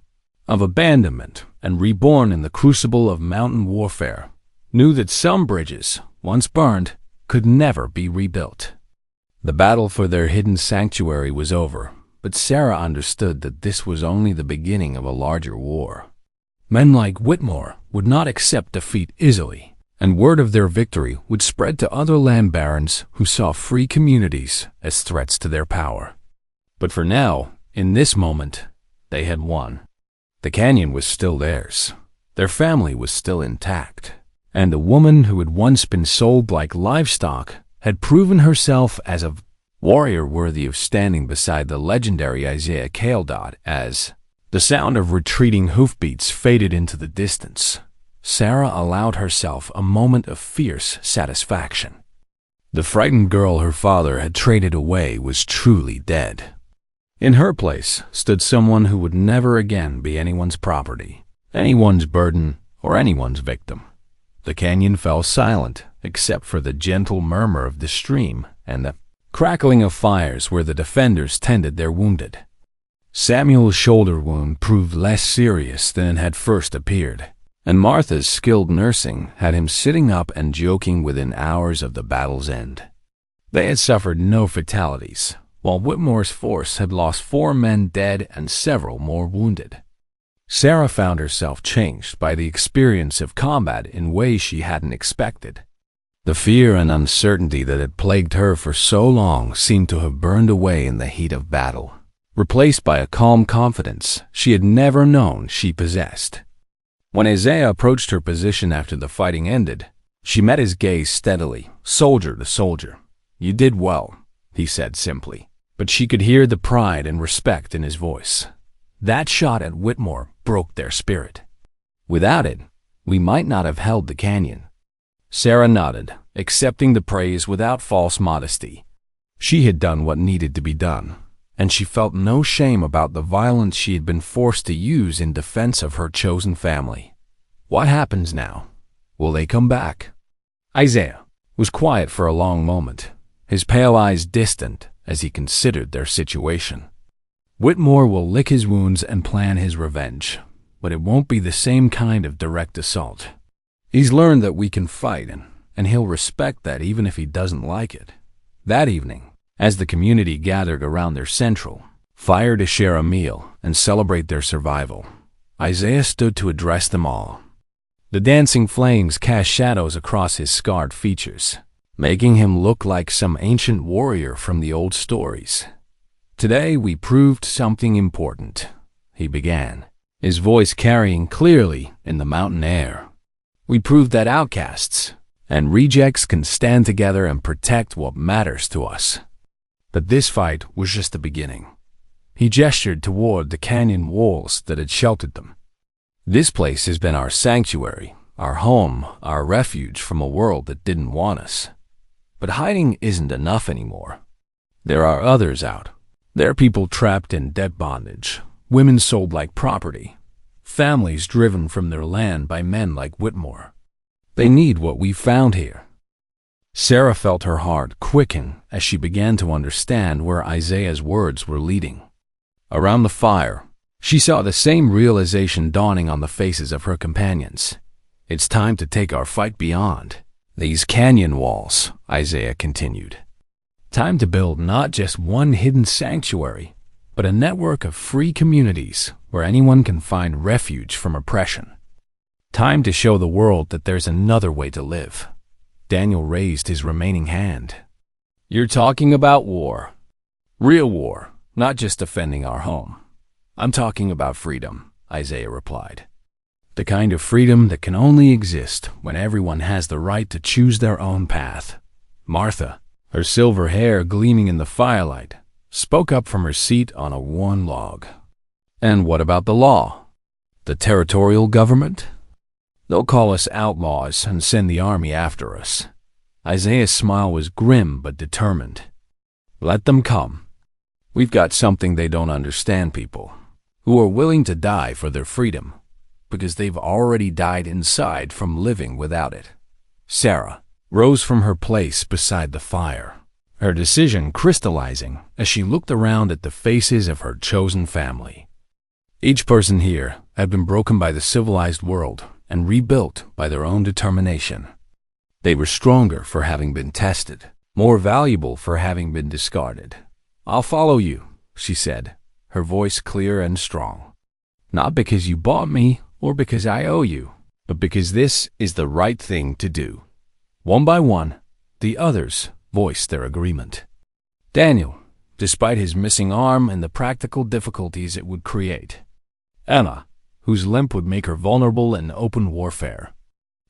of abandonment and reborn in the crucible of mountain warfare, knew that some bridges, once burned, could never be rebuilt. The battle for their hidden sanctuary was over, but Sarah understood that this was only the beginning of a larger war. Men like Whitmore would not accept defeat easily, and word of their victory would spread to other land barons who saw free communities as threats to their power. But for now, in this moment, they had won. The canyon was still theirs. Their family was still intact. And the woman who had once been sold like livestock had proven herself as a warrior worthy of standing beside the legendary Isaiah Caldot as the sound of retreating hoofbeats faded into the distance. Sarah allowed herself a moment of fierce satisfaction. The frightened girl her father had traded away was truly dead. In her place stood someone who would never again be anyone's property, anyone's burden, or anyone's victim. The canyon fell silent, except for the gentle murmur of the stream and the crackling of fires where the defenders tended their wounded. Samuel's shoulder wound proved less serious than it had first appeared, and Martha's skilled nursing had him sitting up and joking within hours of the battle's end. They had suffered no fatalities, while Whitmore's force had lost 4 men dead and several more wounded. Sarah found herself changed by the experience of combat in ways she hadn't expected. The fear and uncertainty that had plagued her for so long seemed to have burned away in the heat of battle, replaced by a calm confidence she had never known she possessed. When Isaiah approached her position after the fighting ended, she met his gaze steadily, soldier to soldier. "You did well," he said simply, but she could hear the pride and respect in his voice. That shot at Whitmore broke their spirit. Without it, we might not have held the canyon. Sarah nodded, accepting the praise without false modesty. She had done what needed to be done, and she felt no shame about the violence she had been forced to use in defense of her chosen family. What happens now? Will they come back? Isaiah was quiet for a long moment, his pale eyes distant as he considered their situation. Whitmore will lick his wounds and plan his revenge, but it won't be the same kind of direct assault. He's learned that we can fight, and he'll respect that even if he doesn't like it. That evening, as the community gathered around their central fire to share a meal and celebrate their survival, Isaiah stood to address them all. The dancing flames cast shadows across his scarred features, making him look like some ancient warrior from the old stories. "Today we proved something important," he began, his voice carrying clearly in the mountain air. "We proved that outcasts and rejects can stand together and protect what matters to us. But this fight was just the beginning." He gestured toward the canyon walls that had sheltered them. "This place has been our sanctuary, our home, our refuge from a world that didn't want us. But hiding isn't enough anymore. There are others out. There are people trapped in debt bondage, women sold like property, families driven from their land by men like Whitmore. They need what we found here." Sarah felt her heart quicken as she began to understand where Isaiah's words were leading. Around the fire, she saw the same realization dawning on the faces of her companions. "It's time to take our fight beyond these canyon walls," Isaiah continued. "Time to build not just one hidden sanctuary, but a network of free communities where anyone can find refuge from oppression. Time to show the world that there's another way to live." Daniel raised his remaining hand. "You're talking about war. Real war, not just defending our home." "I'm talking about freedom," Isaiah replied. "The kind of freedom that can only exist when everyone has the right to choose their own path." Martha, her silver hair gleaming in the firelight, spoke up from her seat on a worn log. And what about the law? The territorial government? They'll call us outlaws and send the army after us. Isaiah's smile was grim but determined. Let them come. We've got something they don't understand, people who are willing to die for their freedom because they've already died inside from living without it. Sarah rose from her place beside the fire, her decision crystallizing as she looked around at the faces of her chosen family. Each person here had been broken by the civilized world and rebuilt by their own determination. They were stronger for having been tested, more valuable for having been discarded. I'll follow you, she said, her voice clear and strong. Not because you bought me or because I owe you, but because this is the right thing to do. One by one, the others voiced their agreement. Daniel, despite his missing arm and the practical difficulties it would create. Emma, whose limp would make her vulnerable in open warfare.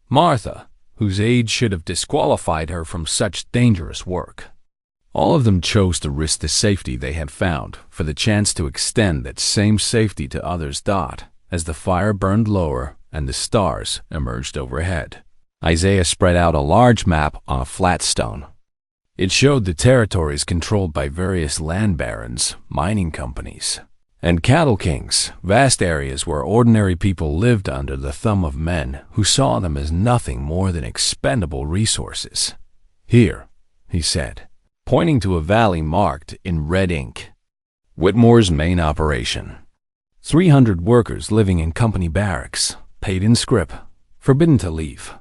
Martha, whose age should have disqualified her from such dangerous work. All of them chose to risk the safety they had found for the chance to extend that same safety to others. As the fire burned lower and the stars emerged overhead, Isaiah spread out a large map on a flat stone. It showed the territories controlled by various land barons, mining companies, and cattle kings, vast areas where ordinary people lived under the thumb of men who saw them as nothing more than expendable resources. Here, he said, pointing to a valley marked in red ink. Whitmore's main operation. 300 workers living in company barracks, paid in scrip, forbidden to leave.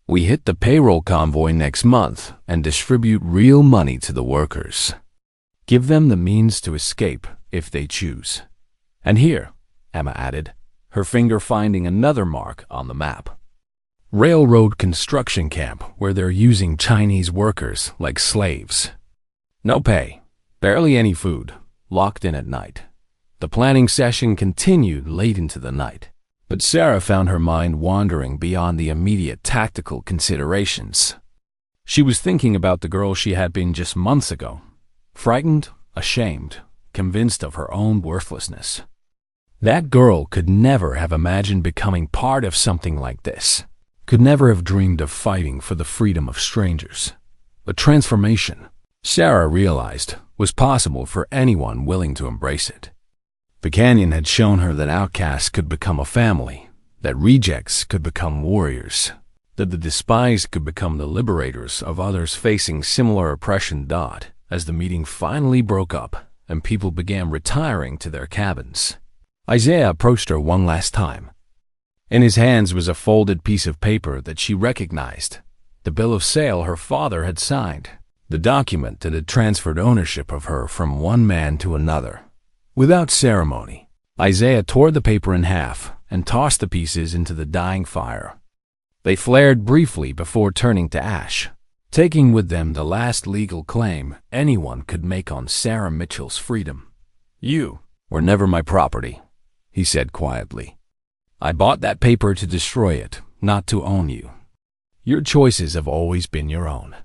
We hit the payroll convoy next month and distribute real money to the workers. Give them the means to escape if they choose. And here, Emma added, her finger finding another mark on the map. Railroad construction camp where they're using Chinese workers like slaves. No pay, barely any food, locked in at night. The planning session continued late into the night, but Sarah found her mind wandering beyond the immediate tactical considerations. She was thinking about the girl she had been just months ago, frightened, ashamed, convinced of her own worthlessness. That girl could never have imagined becoming part of something like this, could never have dreamed of fighting for the freedom of strangers. But transformation, Sarah realized, was possible for anyone willing to embrace it. The canyon had shown her that outcasts could become a family, that rejects could become warriors, that the despised could become the liberators of others facing similar oppression. As the meeting finally broke up and people began retiring to their cabins, Isaiah approached her one last time. In his hands was a folded piece of paper that she recognized, the bill of sale her father had signed, the document that had transferred ownership of her from one man to another. Without ceremony, Isaiah tore the paper in half and tossed the pieces into the dying fire. They flared briefly before turning to ash, taking with them the last legal claim anyone could make on Sarah Mitchell's freedom. You were never my property, he said quietly. I bought that paper to destroy it, not to own you. Your choices have always been your own.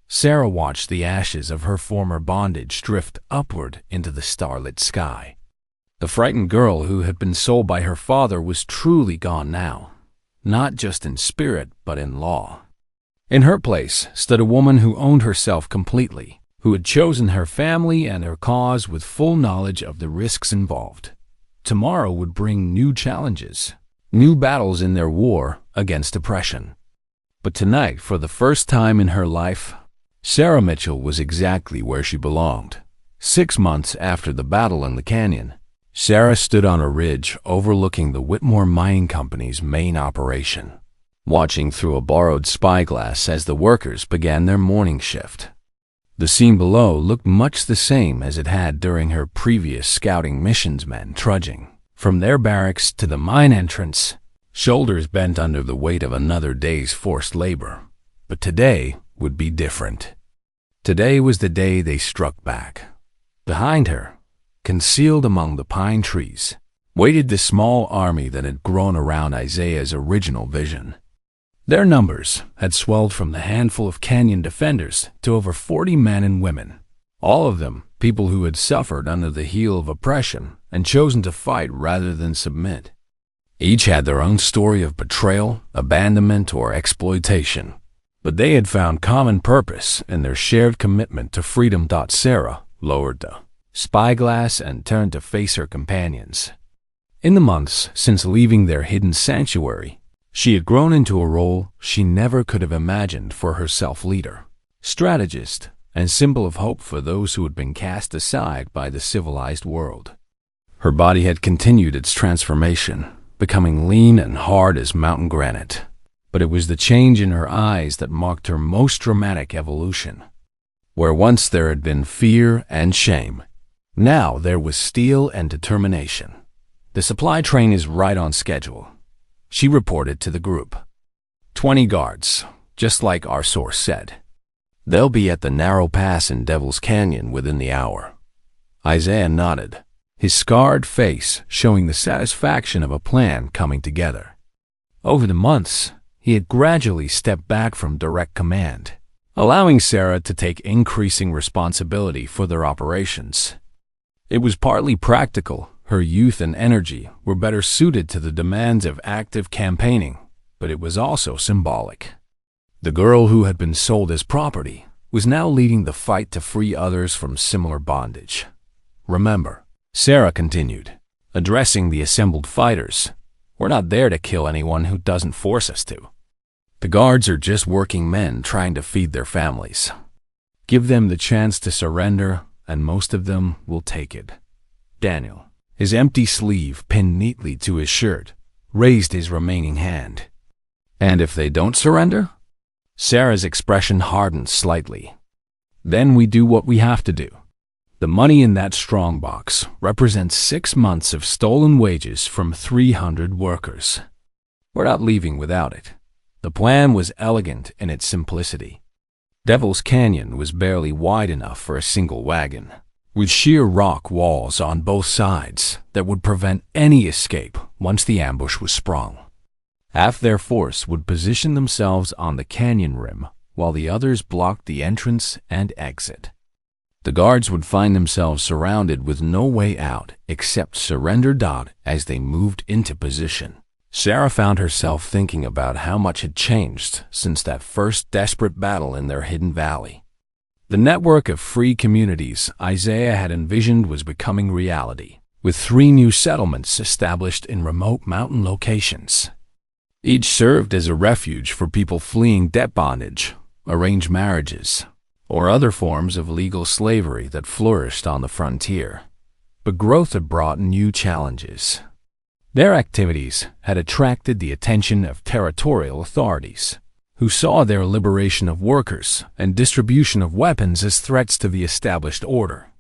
Sarah watched the ashes of her former bondage drift upward into the starlit sky. The frightened girl who had been sold by her father was truly gone now, not just in spirit but in law. In her place stood a woman who owned herself completely, who had chosen her family and her cause with full knowledge of the risks involved. Tomorrow would bring new challenges, new battles in their war against oppression. But tonight, for the first time in her life, Sarah Mitchell was exactly where she belonged. 6 months after the battle in the canyon, Sarah stood on a ridge overlooking the Whitmore Mining Company's main operation, watching through a borrowed spyglass as the workers began their morning shift. The scene below looked much the same as it had during her previous scouting missions, men trudging from their barracks to the mine entrance, shoulders bent under the weight of another day's forced labor. But today would be different. Today was the day they struck back. Behind her, concealed among the pine trees, waited the small army that had grown around Isaiah's original vision. Their numbers had swelled from the handful of canyon defenders to over 40 men and women, All of them people who had suffered under the heel of oppression and chosen to fight rather than submit. Each had their own story of betrayal, abandonment, or exploitation, but they had found common purpose in their shared commitment to freedom. Sarah lowered the spyglass and turned to face her companions. In the months since leaving their hidden sanctuary, she had grown into a role she never could have imagined for herself: leader, strategist, and symbol of hope for those who had been cast aside by the civilized world. Her body had continued its transformation, becoming lean and hard as mountain granite. But it was the change in her eyes that marked her most dramatic evolution. Where once there had been fear and shame, now there was steel and determination. "The supply train is right on schedule," she reported to the group. 20 guards, just like our source said. "They'll be at the narrow pass in Devil's Canyon within the hour." Isaiah nodded, his scarred face showing the satisfaction of a plan coming together. Over the months, he had gradually stepped back from direct command, allowing Sarah to take increasing responsibility for their operations. It was partly practical. Her youth and energy were better suited to the demands of active campaigning, but it was also symbolic. The girl who had been sold as property was now leading the fight to free others from similar bondage. "Remember," Sarah continued, addressing the assembled fighters, "we're not there to kill anyone who doesn't force us to. The guards are just working men trying to feed their families. Give them the chance to surrender, and most of them will take it." Daniel, his empty sleeve pinned neatly to his shirt, raised his remaining hand. "And if they don't surrender?" Sarah's expression hardened slightly. "Then we do what we have to do. The money in that strongbox represents 6 months of stolen wages from 300 workers. We're not leaving without it." The plan was elegant in its simplicity. Devil's Canyon was barely wide enough for a single wagon, with sheer rock walls on both sides that would prevent any escape once the ambush was sprung. Half their force would position themselves on the canyon rim, while the others blocked the entrance and exit. The guards would find themselves surrounded with no way out except surrender. As they moved into position, Sarah found herself thinking about how much had changed since that first desperate battle in their hidden valley. The network of free communities Isaiah had envisioned was becoming reality, with 3 new settlements established in remote mountain locations. Each served as a refuge for people fleeing debt bondage, arranged marriages, or other forms of legal slavery that flourished on the frontier. But growth had brought new challenges. Their activities had attracted the attention of territorial authorities, who saw their liberation of workers and distribution of weapons as threats to the established order.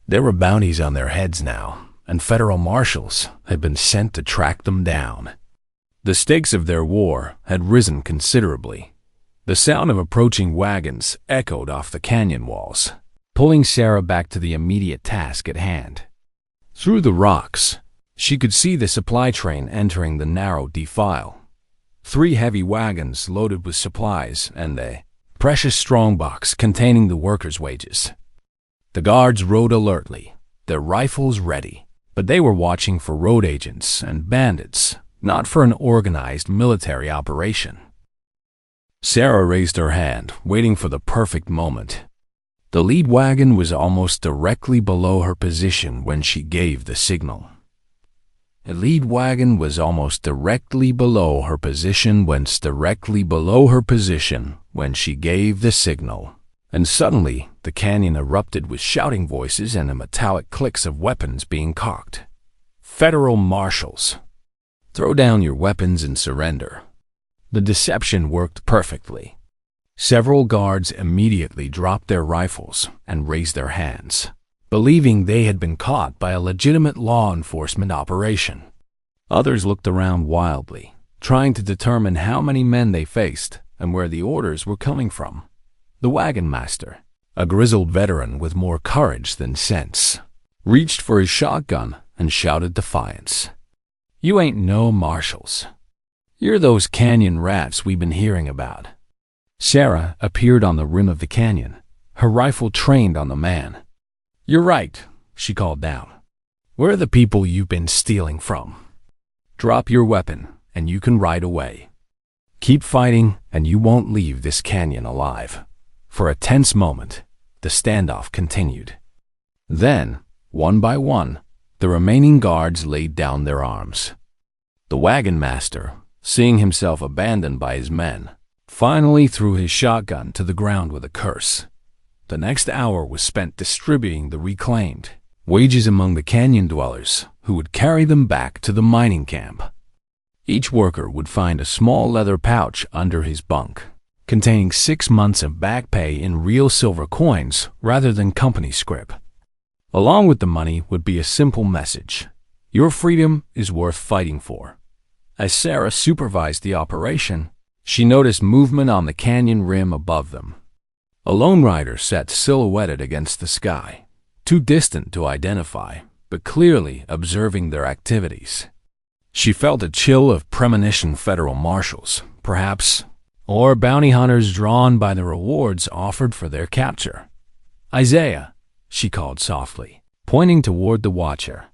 There were bounties on their heads now, and federal marshals had been sent to track them down. The stakes of their war had risen considerably. The sound of approaching wagons echoed off the canyon walls, pulling Sarah back to the immediate task at hand. Through the rocks, she could see the supply train entering the narrow defile. 3 heavy wagons loaded with supplies and a precious strongbox containing the workers' wages. The guards rode alertly, their rifles ready, but they were watching for road agents and bandits, not for an organized military operation. Sarah raised her hand, waiting for the perfect moment. The lead wagon was almost directly below her position when she gave the signal. The lead wagon was almost directly below her position when she gave the signal. And suddenly, the canyon erupted with shouting voices and the metallic clicks of weapons being cocked. Federal marshals. "Throw down your weapons and surrender." The deception worked perfectly. Several guards immediately dropped their rifles and raised their hands, believing they had been caught by a legitimate law enforcement operation. Others looked around wildly, trying to determine how many men they faced and where the orders were coming from. The wagon master, a grizzled veteran with more courage than sense, reached for his shotgun and shouted defiance. "You ain't no marshals. You're those canyon rats we've been hearing about." Sarah appeared on the rim of the canyon, her rifle trained on the man, "You're right," she called down. "We're the people you've been stealing from. Drop your weapon, and you can ride away. Keep fighting, and you won't leave this canyon alive." For a tense moment, the standoff continued. Then, one by one, the remaining guards laid down their arms. The wagon master, seeing himself abandoned by his men, finally threw his shotgun to the ground with a curse. The next hour was spent distributing the reclaimed wages among the canyon dwellers who would carry them back to the mining camp. Each worker would find a small leather pouch under his bunk, containing 6 months of back pay in real silver coins rather than company scrip. Along with the money would be a simple message: your freedom is worth fighting for. As Sarah supervised the operation, she noticed movement on the canyon rim above them. A lone rider sat silhouetted against the sky, too distant to identify, but clearly observing their activities. She felt a chill of premonition: federal marshals, perhaps, or bounty hunters drawn by the rewards offered for their capture. "Isaiah," she called softly, pointing toward the watcher.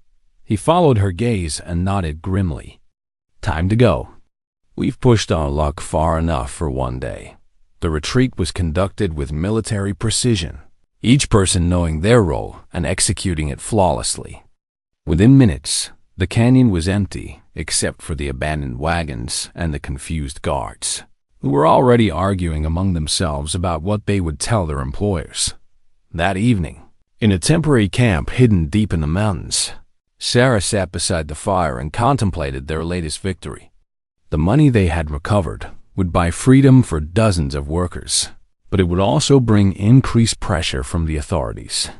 He followed her gaze and nodded grimly. "Time to go. We've pushed our luck far enough for one day." The retreat was conducted with military precision, each person knowing their role and executing it flawlessly. Within minutes, the canyon was empty except for the abandoned wagons and the confused guards, who were already arguing among themselves about what they would tell their employers. That evening, in a temporary camp hidden deep in the mountains, Sarah sat beside the fire and contemplated their latest victory. The money they had recovered would buy freedom for dozens of workers, but it would also bring increased pressure from the authorities.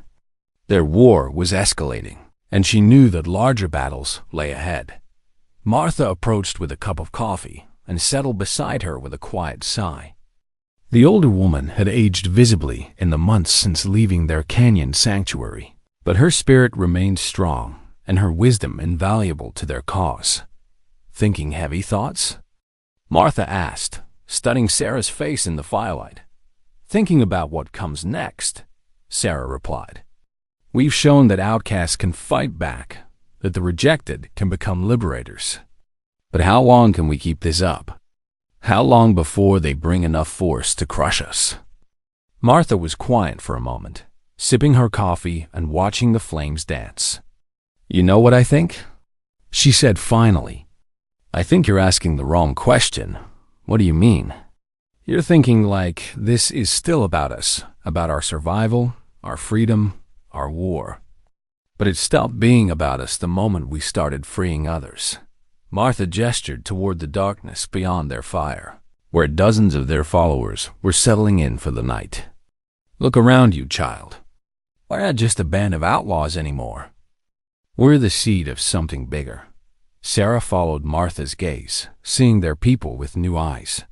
Their war was escalating, and she knew that larger battles lay ahead. Martha approached with a cup of coffee and settled beside her with a quiet sigh. The older woman had aged visibly in the months since leaving their canyon sanctuary, but her spirit remained strong and her wisdom invaluable to their cause. "Thinking heavy thoughts?" Martha asked, studying Sarah's face in the firelight. "Thinking about what comes next," Sarah replied. "We've shown that outcasts can fight back, that the rejected can become liberators. But how long can we keep this up? How long before they bring enough force to crush us?" Martha was quiet for a moment, sipping her coffee and watching the flames dance. "You know what I think?" she said finally. "I think you're asking the wrong question." "What do you mean?" "You're thinking like this is still about us, about our survival, our freedom, our war. But it stopped being about us the moment we started freeing others." Martha gestured toward the darkness beyond their fire, where dozens of their followers were settling in for the night. "Look around you, child. We're not just a band of outlaws anymore. We're the seed of something bigger." Sarah followed Martha's gaze, seeing their people with new eyes.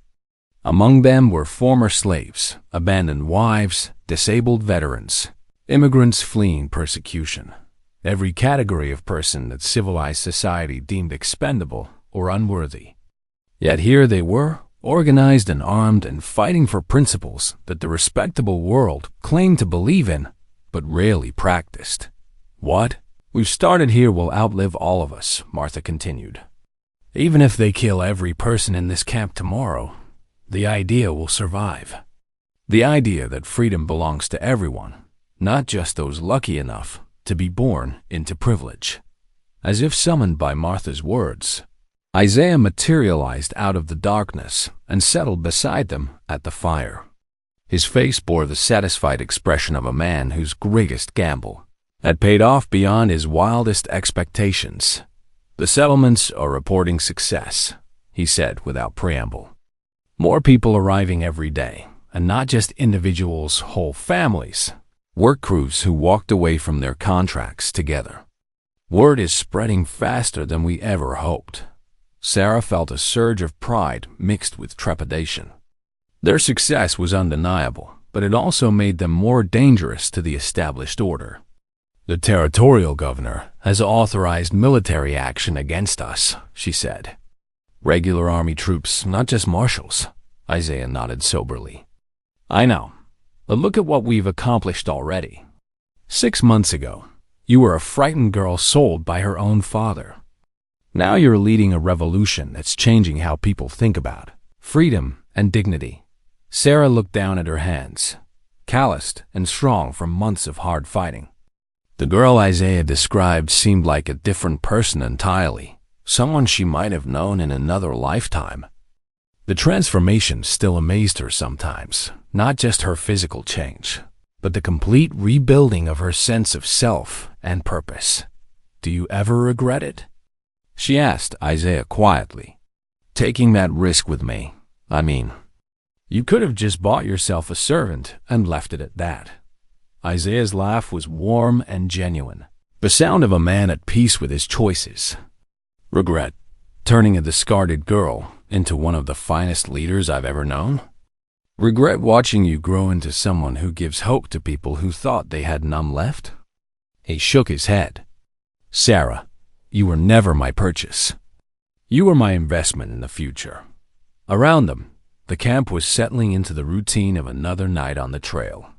Among them were former slaves, abandoned wives, disabled veterans, immigrants fleeing persecution. Every category of person that civilized society deemed expendable or unworthy. Yet here they were, organized and armed and fighting for principles that the respectable world claimed to believe in, but rarely practiced. "What we've started here will outlive all of us," Martha continued. "Even if they kill every person in this camp tomorrow, the idea will survive. The idea that freedom belongs to everyone, not just those lucky enough to be born into privilege." As if summoned by Martha's words, Isaiah materialized out of the darkness and settled beside them at the fire. His face bore the satisfied expression of a man whose greatest gamble had paid off beyond his wildest expectations. "The settlements are reporting success," he said without preamble. "More people arriving every day, and not just individuals, whole families. Work crews who walked away from their contracts together. Word is spreading faster than we ever hoped." Sarah felt a surge of pride mixed with trepidation. Their success was undeniable, but it also made them more dangerous to the established order. "The territorial governor has authorized military action against us," she said. "Regular army troops, not just marshals." Isaiah nodded soberly. "I know. But look at what we've accomplished already." 6 months ago, you were a frightened girl sold by her own father. Now you're leading a revolution that's changing how people think about freedom and dignity. Sarah looked down at her hands, calloused and strong from months of hard fighting. The girl Isaiah described seemed like a different person entirely, someone she might have known in another lifetime. The transformation still amazed her sometimes, not just her physical change, but the complete rebuilding of her sense of self and purpose. Do you ever regret it? She asked Isaiah quietly. Taking that risk with me, you could have just bought yourself a servant and left it at that. Isaiah's laugh was warm and genuine, the sound of a man at peace with his choices. Regret turning a discarded girl into one of the finest leaders I've ever known? Regret watching you grow into someone who gives hope to people who thought they had none left? He shook his head. Sarah, you were never my purchase. You were my investment in the future. Around them, the camp was settling into the routine of another night on the trail.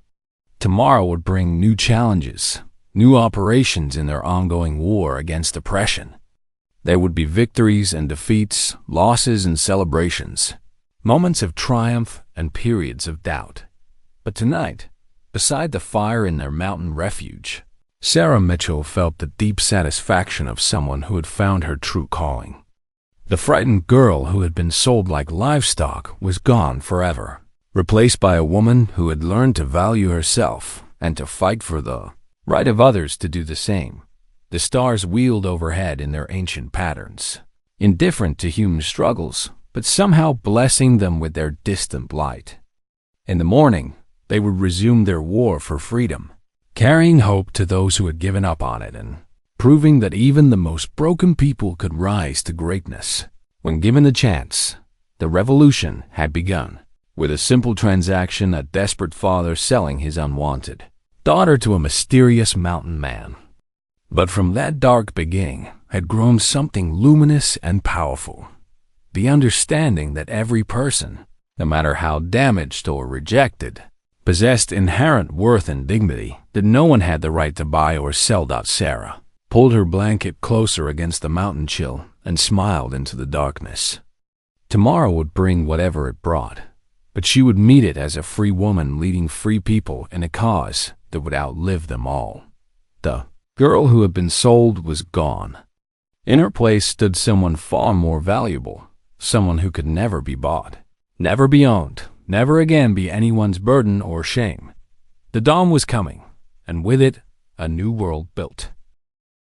Tomorrow would bring new challenges, new operations in their ongoing war against oppression. There would be victories and defeats, losses and celebrations, moments of triumph and periods of doubt. But tonight, beside the fire in their mountain refuge, Sarah Mitchell felt the deep satisfaction of someone who had found her true calling. The frightened girl who had been sold like livestock was gone forever, replaced by a woman who had learned to value herself and to fight for the right of others to do the same. The stars wheeled overhead in their ancient patterns, indifferent to human struggles, but somehow blessing them with their distant light. In the morning, they would resume their war for freedom, carrying hope to those who had given up on it and proving that even the most broken people could rise to greatness. When given the chance, the revolution had begun, with a simple transaction: a desperate father selling his unwanted daughter to a mysterious mountain man. But from that dark beginning had grown something luminous and powerful: the understanding that every person, no matter how damaged or rejected, possessed inherent worth and dignity that no one had the right to buy or sell. Sarah pulled her blanket closer against the mountain chill and smiled into the darkness. Tomorrow would bring whatever it brought, but she would meet it as a free woman leading free people in a cause that would outlive them all. The girl who had been sold was gone. In her place stood someone far more valuable, someone who could never be bought, never be owned, never again be anyone's burden or shame. The dawn was coming, and with it, a new world built.